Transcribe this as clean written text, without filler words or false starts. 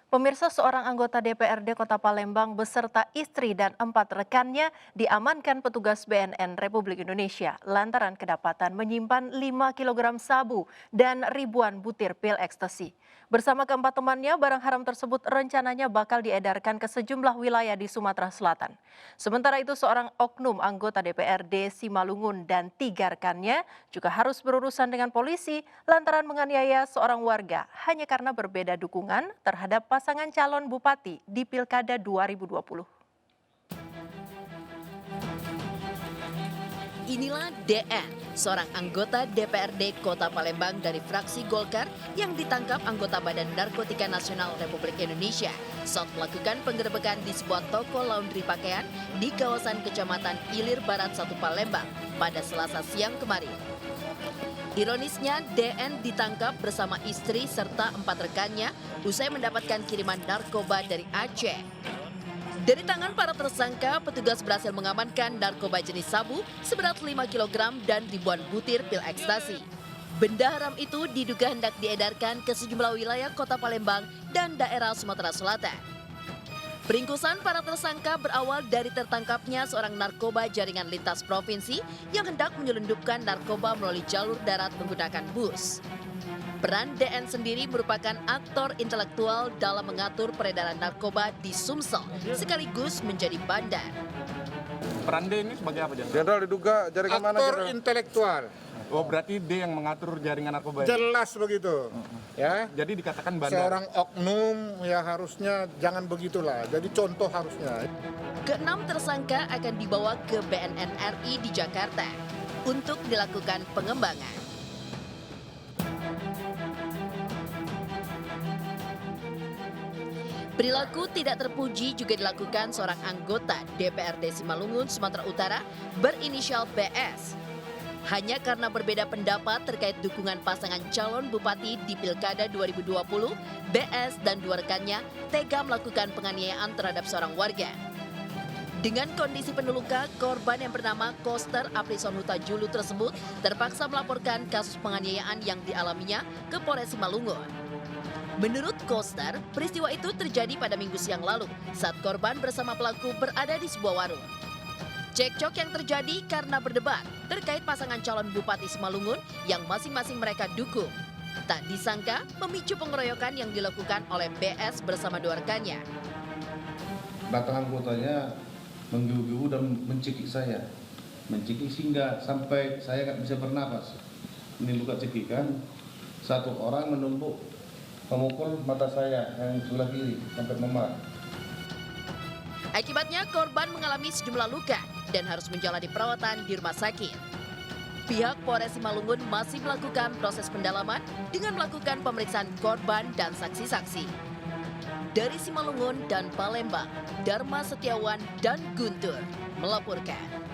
Pemirsa, seorang anggota DPRD Kota Palembang beserta istri dan 4 rekannya diamankan petugas BNN Republik Indonesia lantaran kedapatan menyimpan 5 kilogram sabu dan ribuan butir pil ekstasi. Bersama keempat temannya, barang haram tersebut rencananya bakal diedarkan ke sejumlah wilayah di Sumatera Selatan. Sementara itu, seorang oknum anggota DPRD Simalungun dan 3 rekannya juga harus berurusan dengan polisi lantaran menganiaya seorang warga hanya karena berbeda dukungan terhadap pasangan calon bupati di Pilkada 2020. Inilah DN, seorang anggota DPRD Kota Palembang dari fraksi Golkar yang ditangkap anggota Badan Narkotika Nasional Republik Indonesia saat melakukan penggerebekan di sebuah toko laundry pakaian di kawasan Kecamatan Ilir Barat 1 Palembang pada Selasa siang kemarin. Ironisnya, DN ditangkap bersama istri serta 4 rekannya usai mendapatkan kiriman narkoba dari Aceh. Dari tangan para tersangka, petugas berhasil mengamankan narkoba jenis sabu seberat 5 kg dan ribuan butir pil ekstasi. Benda haram itu diduga hendak diedarkan ke sejumlah wilayah Kota Palembang dan daerah Sumatera Selatan. Peringkusan para tersangka berawal dari tertangkapnya seorang narkoba jaringan lintas provinsi yang hendak menyelundupkan narkoba melalui jalur darat menggunakan bus. Peran DN sendiri merupakan aktor intelektual dalam mengatur peredaran narkoba di Sumsel, sekaligus menjadi bandar. Peran D ini sebagai apa, Jenderal? Jenderal diduga jaringan mana, Aktor Jenderal? intelektual, Oh, berarti D yang mengatur jaringan narkoba. jelas begitu. Ya, Jadi dikatakan bandar. seorang oknum ya harusnya jangan begitulah. Jadi contoh harusnya. Keenam tersangka akan dibawa ke BNN RI di Jakarta untuk dilakukan pengembangan. Perilaku tidak terpuji juga dilakukan seorang anggota DPRD Simalungun, Sumatera Utara berinisial BS. Hanya karena berbeda pendapat terkait dukungan pasangan calon bupati di Pilkada 2020, BS dan 2 rekannya tega melakukan penganiayaan terhadap seorang warga. Dengan kondisi penuh luka, korban yang bernama Koster Aprison Huta Julu tersebut terpaksa melaporkan kasus penganiayaan yang dialaminya ke Polres Simalungun. Menurut Koster, peristiwa itu terjadi pada Minggu siang lalu saat korban bersama pelaku berada di sebuah warung. Cekcok yang terjadi karena berdebat terkait pasangan calon Bupati Simalungun yang masing-masing mereka dukung. Tak disangka memicu pengeroyokan yang dilakukan oleh BS bersama 2 rekannya. Datang anggotanya menggebu-gebu dan mencekik saya. Mencekik sehingga sampai saya nggak bisa bernapas. Menimbulkan cekikan, satu orang menumbuk memukul mata saya yang sebelah kiri sampai memar. Akibatnya korban mengalami sejumlah luka dan harus menjalani perawatan di rumah sakit. Pihak Polres Simalungun masih melakukan proses pendalaman dengan melakukan pemeriksaan korban dan saksi-saksi. Dari Simalungun dan Palembang, Dharma Setiawan dan Guntur melaporkan.